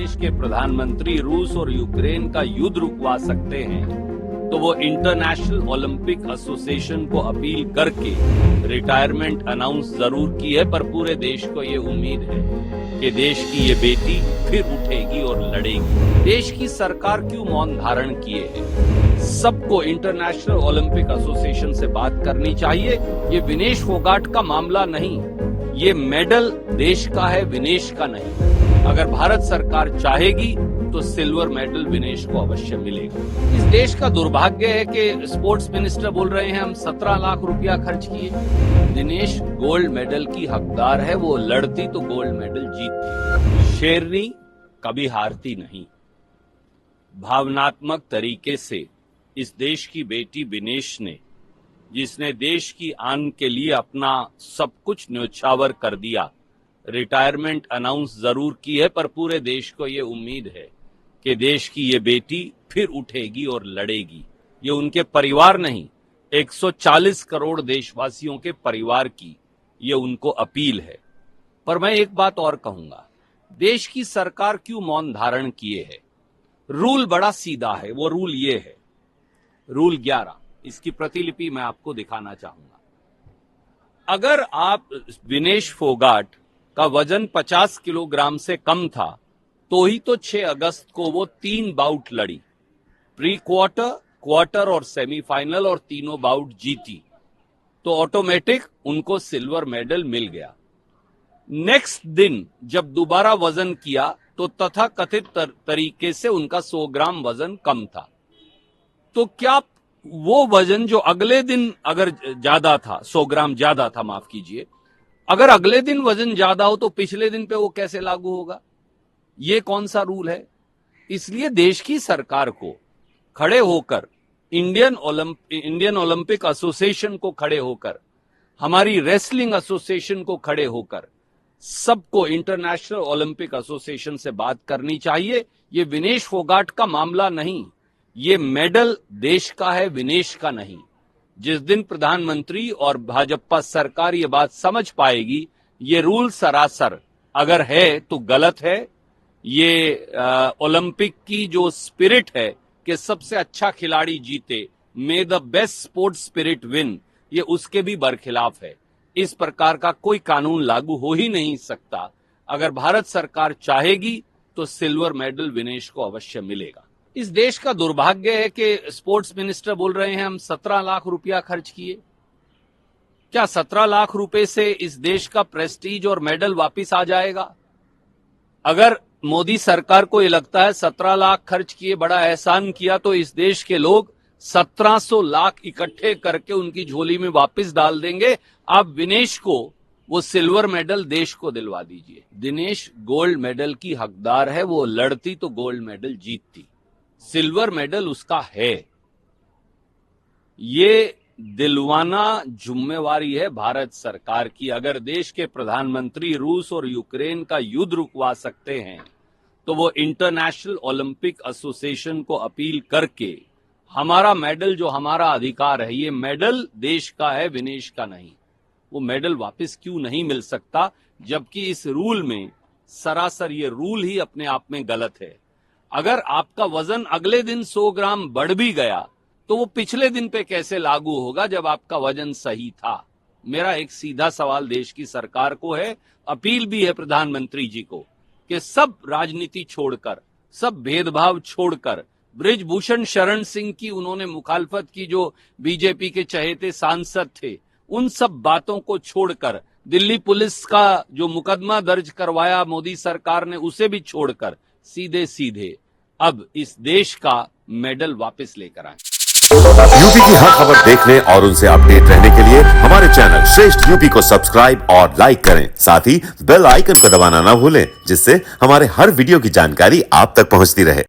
देश के प्रधानमंत्री रूस और यूक्रेन का युद्ध रुकवा सकते हैं तो वो इंटरनेशनल ओलंपिक एसोसिएशन को अपील करके रिटायरमेंट अनाउंस जरूर की है, पर पूरे देश को ये उम्मीद है कि देश की ये बेटी फिर उठेगी और लड़ेगी। देश की सरकार क्यों मौन धारण किए है? सबको इंटरनेशनल ओलंपिक एसोसिएशन से बात करनी चाहिए। ये विनेश फोगाट का मामला नहीं, ये मेडल देश का है, विनेश का नहीं। अगर भारत सरकार चाहेगी तो सिल्वर मेडल विनेश को अवश्य मिलेगा। इस देश का दुर्भाग्य है कि स्पोर्ट्स मिनिस्टर बोल रहे हैं हम 17 लाख रुपया खर्च किए। विनेश गोल्ड मेडल की हकदार है, वो लड़ती तो गोल्ड मेडल जीतती। शेरनी कभी हारती नहीं। भावनात्मक तरीके से इस देश की बेटी विनेश ने, जिसने देश की आन के लिए अपना सब कुछ न्योछावर कर दिया, रिटायरमेंट अनाउंस जरूर की है, पर पूरे देश को ये उम्मीद है कि देश की ये बेटी फिर उठेगी और लड़ेगी। ये उनके परिवार नहीं, 140 करोड़ देशवासियों के परिवार की ये उनको अपील है। पर मैं एक बात और कहूंगा, देश की सरकार क्यों मौन धारण किए है? रूल बड़ा सीधा है। वो रूल ये है, रूल 11, इसकी प्रतिलिपि मैं आपको दिखाना चाहूंगा। अगर आप विनेश फोगाट का वजन 50 किलोग्राम से कम था तो ही तो 6 अगस्त को वो 3 बाउट लड़ी, प्री क्वार्टर, क्वार्टर और सेमीफाइनल, और तीनों बाउट जीती, तो ऑटोमेटिक उनको सिल्वर मेडल मिल गया। नेक्स्ट दिन जब दोबारा वजन किया तो तथाकथित तरीके से उनका 100 ग्राम वजन कम था। तो क्या वो वजन जो अगले दिन अगर ज्यादा था, 100 ग्राम ज्यादा था, माफ कीजिए, अगर अगले दिन वजन ज्यादा हो तो पिछले दिन पे वो कैसे लागू होगा? ये कौन सा रूल है? इसलिए देश की सरकार को खड़े होकर, इंडियन ओलंपिक एसोसिएशन को खड़े होकर, हमारी रेसलिंग एसोसिएशन को खड़े होकर, सबको इंटरनेशनल ओलंपिक एसोसिएशन से बात करनी चाहिए। ये विनेश फोगाट का मामला नहीं, ये मेडल देश का है, विनेश का नहीं। जिस दिन प्रधानमंत्री और भाजपा सरकार ये बात समझ पाएगी, ये रूल सरासर अगर है तो गलत है। ये ओलंपिक की जो स्पिरिट है कि सबसे अच्छा खिलाड़ी जीते, मे the best sports spirit win, ये उसके भी बरखिलाफ है। इस प्रकार का कोई कानून लागू हो ही नहीं सकता। अगर भारत सरकार चाहेगी तो सिल्वर मेडल विनेश को अवश्य मिलेगा। इस देश का दुर्भाग्य है कि स्पोर्ट्स मिनिस्टर बोल रहे हैं हम 17 लाख रुपया खर्च किए। क्या 17 लाख रुपए से इस देश का प्रेस्टीज और मेडल वापिस आ जाएगा? अगर मोदी सरकार को ये लगता है 17 लाख खर्च किए, बड़ा एहसान किया, तो इस देश के लोग 1700 लाख इकट्ठे करके उनकी झोली में वापस डाल देंगे। आप विनेश को वो सिल्वर मेडल देश को दिलवा दीजिए। दिनेश गोल्ड मेडल की हकदार है, वो लड़ती तो गोल्ड मेडल जीतती। सिल्वर मेडल उसका है। ये दिलवाना जिम्मेवारी है भारत सरकार की। अगर देश के प्रधानमंत्री रूस और यूक्रेन का युद्ध रुकवा सकते हैं तो वो इंटरनेशनल ओलंपिक एसोसिएशन को अपील करके हमारा मेडल, जो हमारा अधिकार है, ये मेडल देश का है, विनेश का नहीं, वो मेडल वापस क्यों नहीं मिल सकता? जबकि इस रूल में सरासर ये रूल ही अपने आप में गलत है। अगर आपका वजन अगले दिन 100 ग्राम बढ़ भी गया तो वो पिछले दिन पे कैसे लागू होगा जब आपका वजन सही था? मेरा एक सीधा सवाल देश की सरकार को है, अपील भी है प्रधानमंत्री जी को, कि सब राजनीति छोड़कर, सब भेदभाव छोड़कर, बृजभूषण शरण सिंह की उन्होंने मुखालफत की, जो बीजेपी के चहेते सांसद थे, उन सब बातों को छोड़कर, दिल्ली पुलिस का जो मुकदमा दर्ज करवाया मोदी सरकार ने, उसे भी छोड़कर सीधे सीधे अब इस देश का मेडल वापस लेकर आए। यूपी की हर खबर देखने और उनसे अपडेट रहने के लिए हमारे चैनल श्रेष्ठ यूपी को सब्सक्राइब और लाइक करें। साथ ही बेल आइकन को दबाना ना भूलें, जिससे हमारे हर वीडियो की जानकारी आप तक पहुंचती रहे।